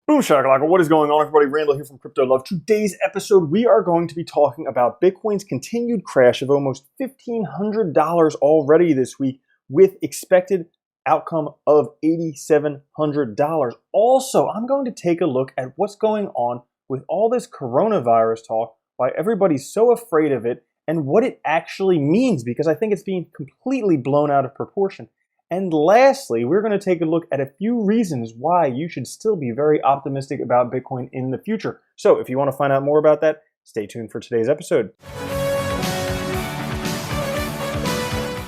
Boom shakalaka, what is going on everybody? Randall here from Crypto Love. Today's episode, we are going to be talking about Bitcoin's continued crash of almost $1,500 already this week with expected outcome of $8,700. Also, I'm going to take a look at what's going on with all this coronavirus talk, why everybody's so afraid of it, and what it actually means, because I think it's being completely blown out of proportion. And lastly, we're going to take a look at a few reasons why you should still be very optimistic about Bitcoin in the future. So if you want to find out more about that, stay tuned for today's episode.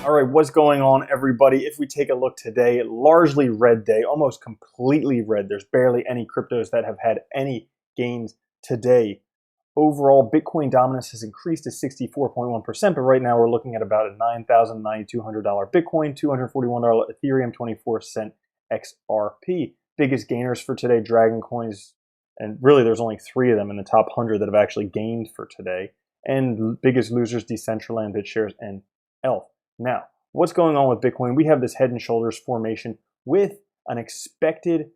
All right, what's going on, everybody? If we take a look today, largely red day, almost completely red. There's barely any cryptos that have had any gains today. Overall, Bitcoin dominance has increased to 64.1%, but right now we're looking at about a $9,200 Bitcoin, $241 Ethereum, 24-cent XRP. Biggest gainers for today, Dragon Coins, and really there's only 3 of them in the top 100 that have actually gained for today. And biggest losers, Decentraland, BitShares, and ELF. Now, what's going on with Bitcoin? We have this head and shoulders formation with an expected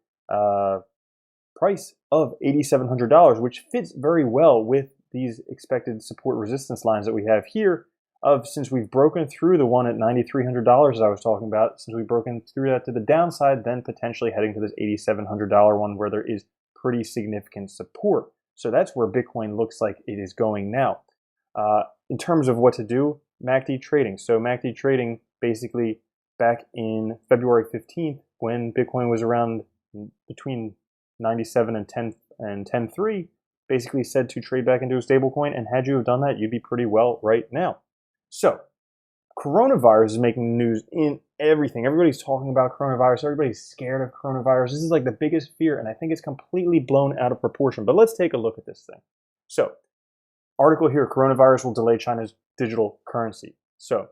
price of $8,700, which fits very well with these expected support resistance lines that we have here since we've broken through the one at $9,300 I was talking about, since we've broken through that to the downside, then potentially heading to this $8,700 one where there is pretty significant support. So that's where Bitcoin looks like it is going now. In terms of what to do, MACD trading. So MACD trading basically back in February 15th when Bitcoin was around between 97 and 10.3, basically said to trade back into a stable coin, and had you have done that, you'd be pretty well right now. So coronavirus is making news in everything. Everybody's talking about coronavirus. Everybody's scared of coronavirus. This is like the biggest fear, and I think it's completely blown out of proportion. But let's take a look at this thing. So article here, coronavirus will delay China's digital currency. So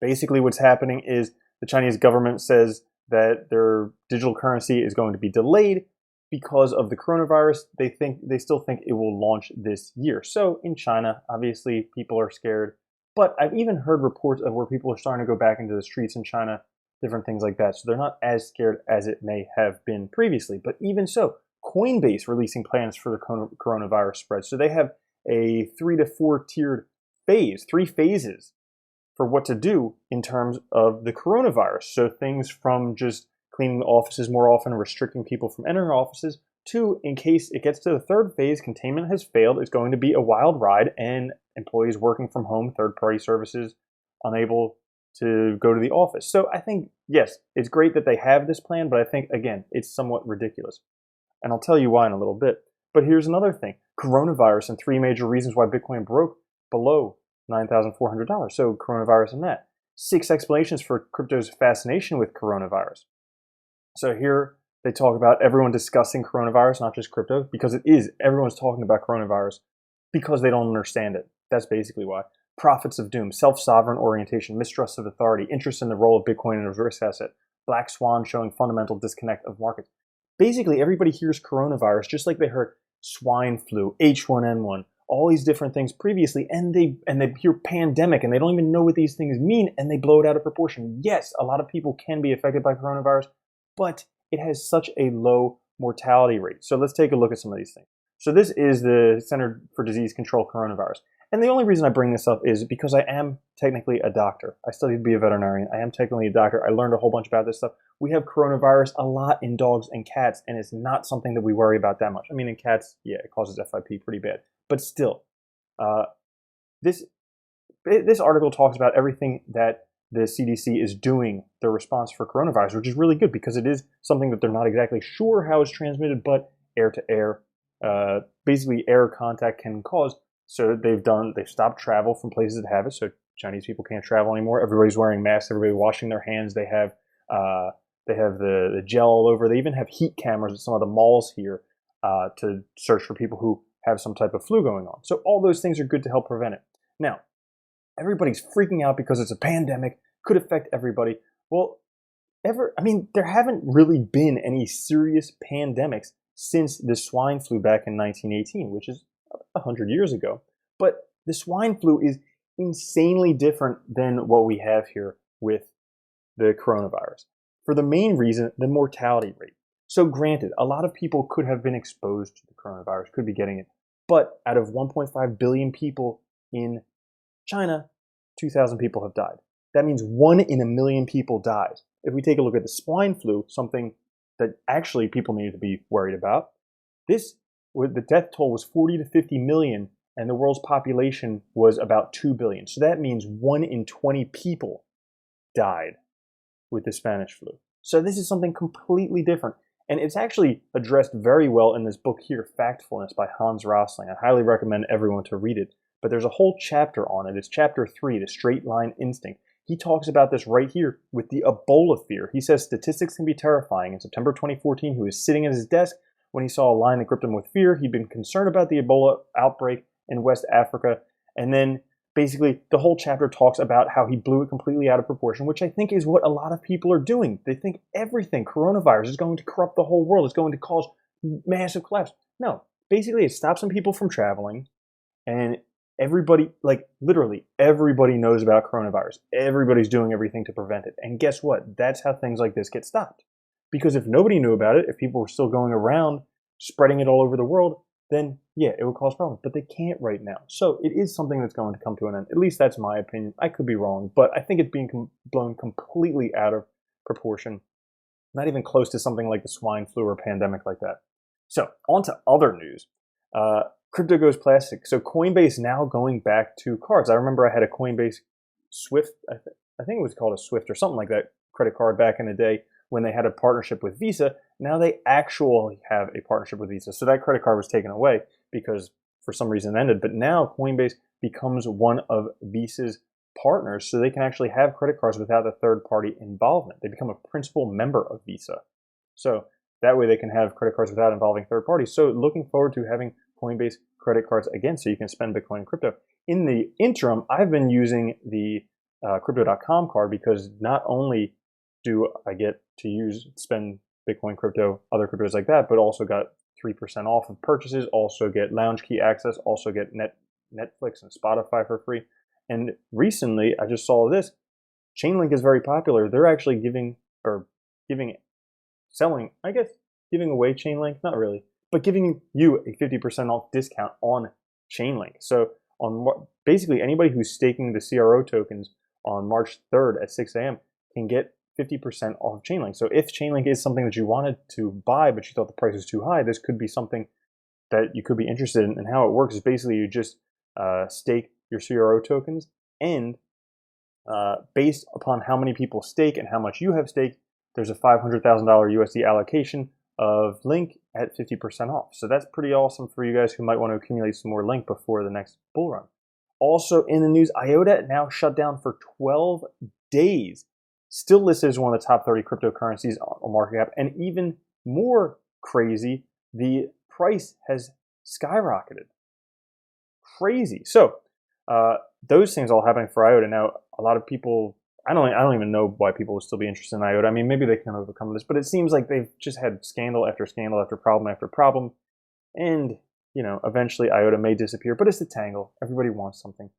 basically what's happening is the Chinese government says that their digital currency is going to be delayed because of the coronavirus. They still think it will launch this year. So in China, obviously people are scared, but I've even heard reports of where people are starting to go back into the streets in China, different things like that. So they're not as scared as it may have been previously. But even so, Coinbase releasing plans for the coronavirus spread. So they have a 3 to 4 tiered phase, 3 phases for what to do in terms of the coronavirus. So things from just cleaning the offices more often, restricting people from entering offices, to, in case it gets to the 3rd phase, containment has failed, it's going to be a wild ride, and employees working from home, third-party services, unable to go to the office. So I think, yes, it's great that they have this plan, but I think, again, it's somewhat ridiculous. And I'll tell you why in a little bit. But here's another thing. Coronavirus and 3 major reasons why Bitcoin broke below $9,400. So coronavirus and that. 6 explanations for crypto's fascination with coronavirus. So here they talk about everyone discussing coronavirus, not just crypto, because it is. Everyone's talking about coronavirus because they don't understand it. That's basically why. Prophets of doom, self-sovereign orientation, mistrust of authority, interest in the role of Bitcoin as a risk asset, black swan showing fundamental disconnect of markets. Basically, everybody hears coronavirus just like they heard swine flu, H1N1, all these different things previously, and they hear pandemic, and they don't even know what these things mean, and they blow it out of proportion. Yes, a lot of people can be affected by coronavirus, but it has such a low mortality rate. So let's take a look at some of these things. So this is the Center for Disease Control coronavirus. And the only reason I bring this up is because I am technically a doctor. I studied to be a veterinarian. I am technically a doctor. I learned a whole bunch about this stuff. We have coronavirus a lot in dogs and cats, and it's not something that we worry about that much. I mean, in cats, yeah, it causes FIP pretty bad. But still, this article talks about everything that the CDC is doing, their response for coronavirus, which is really good because it is something that they're not exactly sure how it's transmitted, but air to air, basically air contact can cause. So they've stopped travel from places that have it. So Chinese people can't travel anymore. Everybody's wearing masks. Everybody's washing their hands. They have the gel all over. They even have heat cameras at some of the malls here to search for people who have some type of flu going on. So all those things are good to help prevent it. Now, everybody's freaking out because it's a pandemic, could affect everybody. Well, there haven't really been any serious pandemics since the swine flu back in 1918, which is 100 years ago. But the swine flu is insanely different than what we have here with the coronavirus. For the main reason, the mortality rate. So granted, a lot of people could have been exposed to the coronavirus, could be getting it. But out of 1.5 billion people in China, 2,000 people have died. That means 1 in a million people dies. If we take a look at the swine flu, something that actually people need to be worried about, the death toll was 40 to 50 million, and the world's population was about 2 billion. So that means 1 in 20 people died with the Spanish flu. So this is something completely different. And it's actually addressed very well in this book here, Factfulness by Hans Rosling. I highly recommend everyone to read it. But there's a whole chapter on it. It's chapter 3, the straight line instinct. He talks about this right here with the Ebola fear. He says statistics can be terrifying. In September 2014, he was sitting at his desk when he saw a line that gripped him with fear. He'd been concerned about the Ebola outbreak in West Africa. And then basically the whole chapter talks about how he blew it completely out of proportion, which I think is what a lot of people are doing. They think everything, coronavirus, is going to corrupt the whole world. It's going to cause massive collapse. No, basically it stops some people from traveling, and everybody, like literally everybody knows about coronavirus. Everybody's doing everything to prevent it. And guess what? That's how things like this get stopped. Because if nobody knew about it, if people were still going around spreading it all over the world, then yeah, it would cause problems. But they can't right now. So it is something that's going to come to an end. At least that's my opinion. I could be wrong, but I think it's being blown completely out of proportion. Not even close to something like the swine flu or pandemic like that. So on to other news. Crypto goes plastic. So Coinbase now going back to cards. I remember I had a Coinbase Swift, I think it was called a Swift or something like that, credit card back in the day when they had a partnership with Visa. Now they actually have a partnership with Visa. So that credit card was taken away because for some reason it ended. But now Coinbase becomes one of Visa's partners, so they can actually have credit cards without a third-party involvement. They become a principal member of Visa. So that way they can have credit cards without involving third parties. So looking forward to having Coinbase credit cards again so you can spend Bitcoin and crypto. In the interim, I've been using the crypto.com card because not only do I get to spend Bitcoin, crypto, other cryptos like that, but also got 3% off of purchases, also get lounge key access, also get Netflix and Spotify for free. And recently, I just saw this. Chainlink is very popular. They're actually giving away Chainlink, not really, but giving you a 50% off discount on Chainlink. So basically anybody who's staking the CRO tokens on March 3rd at 6 a.m. can get 50% off Chainlink. So if Chainlink is something that you wanted to buy, but you thought the price was too high, this could be something that you could be interested in. And how it works is basically you just stake your CRO tokens, and based upon how many people stake and how much you have staked, there's a $500,000 USD allocation of Link at 50% off. So that's pretty awesome for you guys who might want to accumulate some more Link before the next bull run. Also in the news, IOTA now shut down for 12 days. Still listed as one of the top 30 cryptocurrencies on market cap, and even more crazy, the price has skyrocketed. Crazy. So those things all happening for IOTA. Now, a lot of people, I don't even know why people would still be interested in IOTA. I mean, maybe they can overcome this, but it seems like they've just had scandal after scandal after problem, and eventually IOTA may disappear. But it's the tangle. Everybody wants something.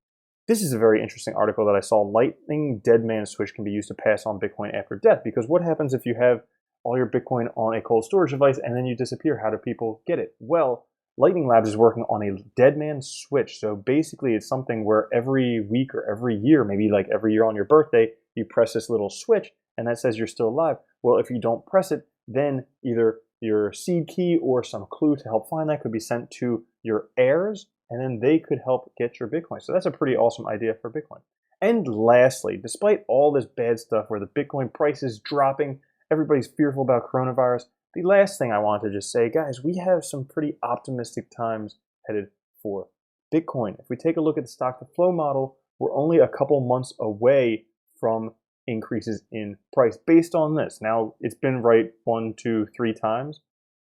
This is a very interesting article that I saw. Lightning Dead Man Switch can be used to pass on Bitcoin after death. Because what happens if you have all your Bitcoin on a cold storage device and then you disappear? How do people get it? Well, Lightning Labs is working on a Dead Man Switch. So basically it's something where every week or every year, maybe like every year on your birthday, you press this little switch and that says you're still alive. Well, if you don't press it, then either your seed key or some clue to help find that could be sent to your heirs, and then they could help get your Bitcoin. So that's a pretty awesome idea for Bitcoin. And lastly, despite all this bad stuff where the Bitcoin price is dropping, everybody's fearful about coronavirus, the last thing I want to just say, guys, we have some pretty optimistic times headed for Bitcoin. If we take a look at the stock to flow model, we're only a couple months away from increases in price based on this. Now, it's been right 1, 2, 3 times,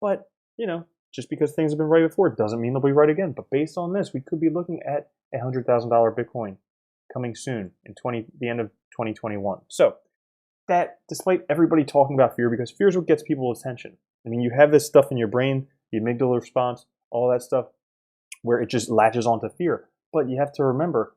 but just because things have been right before doesn't mean they'll be right again. But based on this, we could be looking at a $100,000 Bitcoin coming soon in the end of 2021. So that, despite everybody talking about fear, because fear is what gets people's attention. I mean, you have this stuff in your brain, the amygdala response, all that stuff, where it just latches onto fear. But you have to remember,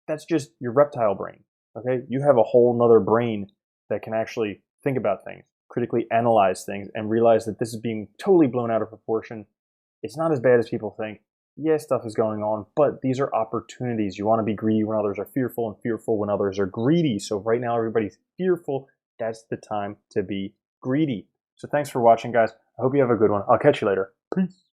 that's just your reptile brain. Okay, you have a whole nother brain that can actually think about things, critically analyze things and realize that this is being totally blown out of proportion. It's not as bad as people think. Yes, stuff is going on, but these are opportunities. You want to be greedy when others are fearful, and fearful when others are greedy. So right now, everybody's fearful. That's the time to be greedy. So thanks for watching, guys. I hope you have a good one. I'll catch you later. Peace.